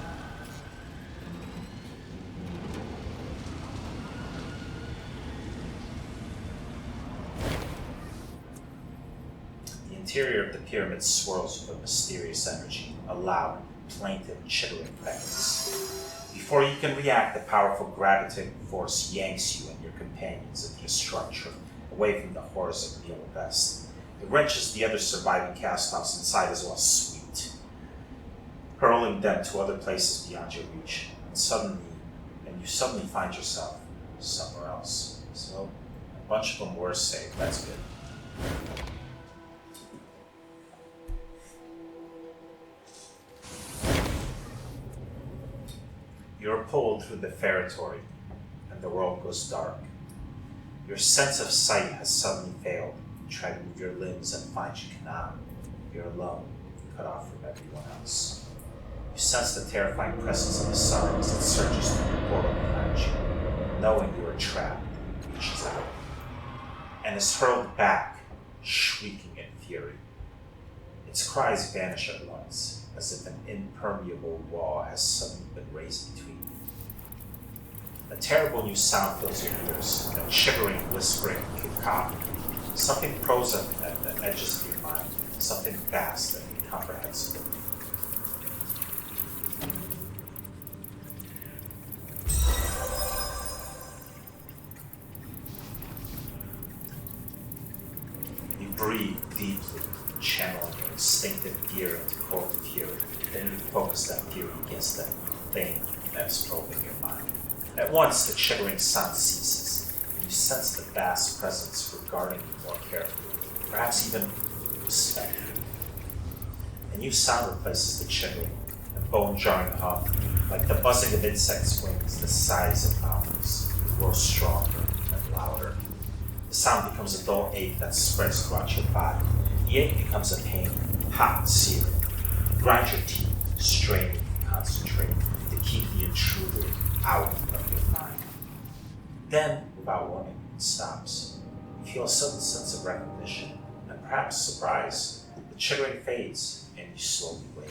The interior of the pyramid swirls with a mysterious energy, a loud, plaintive, chittering presence. Before you can react, the powerful gravitating force yanks you and your companions into the structure, away from the horrors of the Vest. It wrenches the other surviving cast-offs inside as well as sweet, hurling them to other places beyond your reach, and you suddenly find yourself somewhere else. So, a bunch of them were saved, that's good. You're pulled through the ferritory, and the world goes dark. Your sense of sight has suddenly failed. You try to move your limbs and find you cannot. You're alone, cut off from everyone else. You sense the terrifying presence of the sun as it surges through the portal behind you, knowing you are trapped. It reaches out and is hurled back, shrieking in fury. Its cries vanish at once, as if an impermeable wall has suddenly been raised between you. A terrible new sound fills your ears, a shivering, whispering cacophony. Something grows up at the edges of your mind, something vast and incomprehensible. You breathe deeply, channeling your instinctive fear into cold fury. Then you focus that fury against that thing that's probing your mind. At once, the chittering sound ceases, and you sense the vast presence regarding you more carefully, perhaps even respectfully. A new sound replaces the chittering, a bone-jarring hum, like the buzzing of insects' wings the size of mountains. It grows stronger and louder. The sound becomes a dull ache that spreads throughout your body. The ache becomes a pain, hot and searing. You grind your teeth, straining and concentrating to keep the intruder out of your mind. Then, without warning, it stops. You feel a sudden sense of recognition, and perhaps surprise. The chittering fades, and you slowly wake.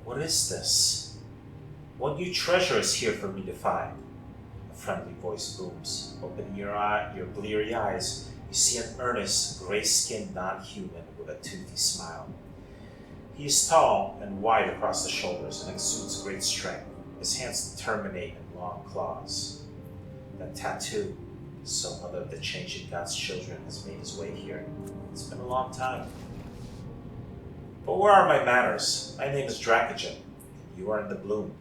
What is this? What new treasure is here for me to find? A friendly voice booms. Opening your bleary eyes, you see an earnest, gray-skinned non-human with a toothy smile. He is tall and wide across the shoulders and exudes great strength. His hands terminate in long claws. That tattoo, some other of the changing God's children, has made his way here. It's been a long time. But where are my manners? My name is Dracogen. You are in the bloom,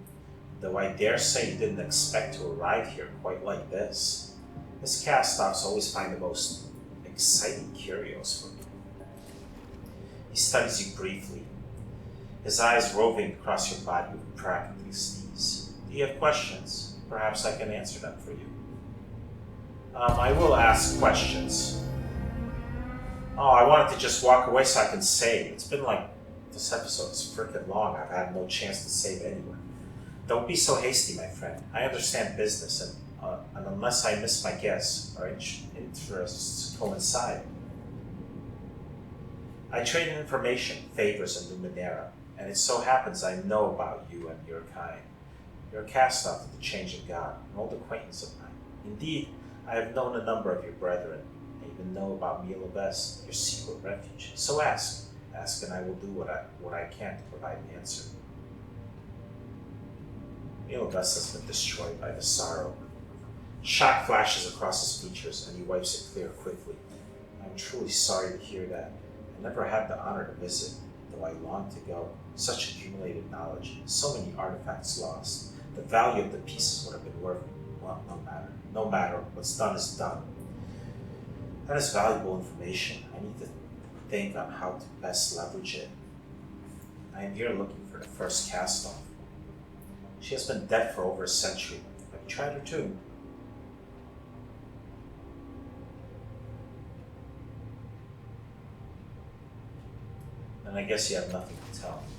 though I dare say you didn't expect to arrive here quite like this. His cast-offs always find the most exciting curios for me. He studies you briefly, his eyes roving across your body with practice ease. Do you have questions? Perhaps I can answer them for you. I will ask questions. Oh, I wanted to just walk away so I can save. It's been like, this episode is freaking long. I've had no chance to save anywhere. Don't be so hasty, my friend. I understand business, and unless I miss my guess, our interests coincide. I trade in information, favors, and Numenera, and it so happens I know about you and your kind. You're a cast-off of the Changing God, an old acquaintance of mine. Indeed, I have known a number of your brethren. I even know about Mila Best, your secret refuge. So ask, and I will do what I can to provide an answer. Mila Best has been destroyed by the sorrow. Shock flashes across his features, and he wipes it clear quickly. I'm truly sorry to hear that. I never had the honor to visit, though I long to go. Such accumulated knowledge, so many artifacts lost. The value of the pieces would have been worth, well, no matter. What's done is done. That is valuable information. I need to think on how to best leverage it. I am here looking for the first cast-off. She has been dead for over a century. I've tried her too. And I guess you have nothing to tell me.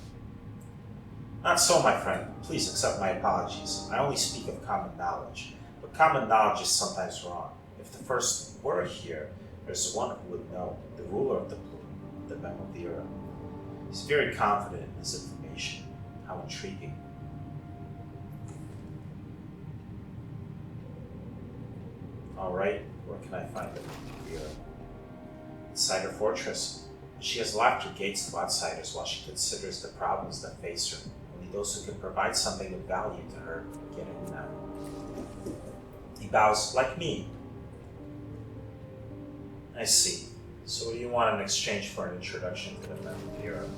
Not so, my friend. Please accept my apologies. I only speak of common knowledge. But common knowledge is sometimes wrong. If the first were here, there's one who would know, the ruler of the plume, the Numenera. He's very confident in his information. How intriguing. Alright, where can I find the Numenera? Inside her fortress. She has locked her gates to outsiders while she considers the problems that face her. Only those who can provide something of value to her get in now. He bows, like me. I see. So what do you want in exchange for an introduction to the Numenera?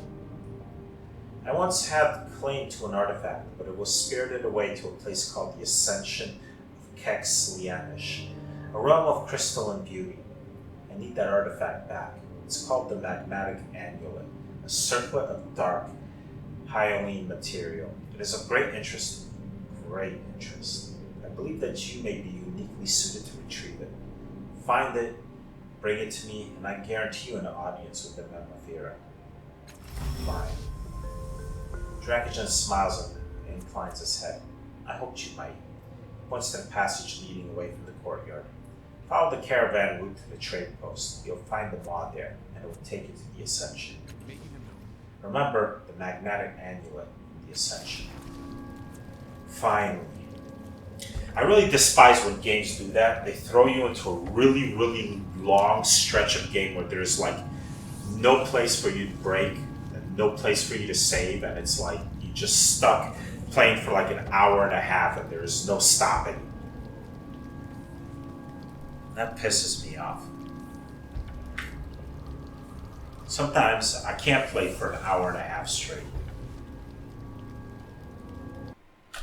I once had claim to an artifact, but it was spirited away to a place called the Ascension of Kex Lianish, a realm of crystal and beauty. I need that artifact back. It's called the Magmatic Amulet, a circlet of dark, hyaline material. It is of great interest. I believe that you may be uniquely suited to retrieve it. Find it, bring it to me, and I guarantee you an audience with the Numenera. Fine. Dracogen smiles and inclines his head. I hoped you might. He points to the passage leading away from the courtyard. Follow the caravan route to the trade post. You'll find the law there, and it will take you to the Ascension. Remember the magnetic amulet, the Ascension. Finally. I really despise when games do that. They throw you into a really, really long stretch of game where there's like no place for you to break, and no place for you to save, and it's like you just stuck playing for like an hour and a half and there's no stopping. That pisses me off. Sometimes I can't play for an hour and a half straight.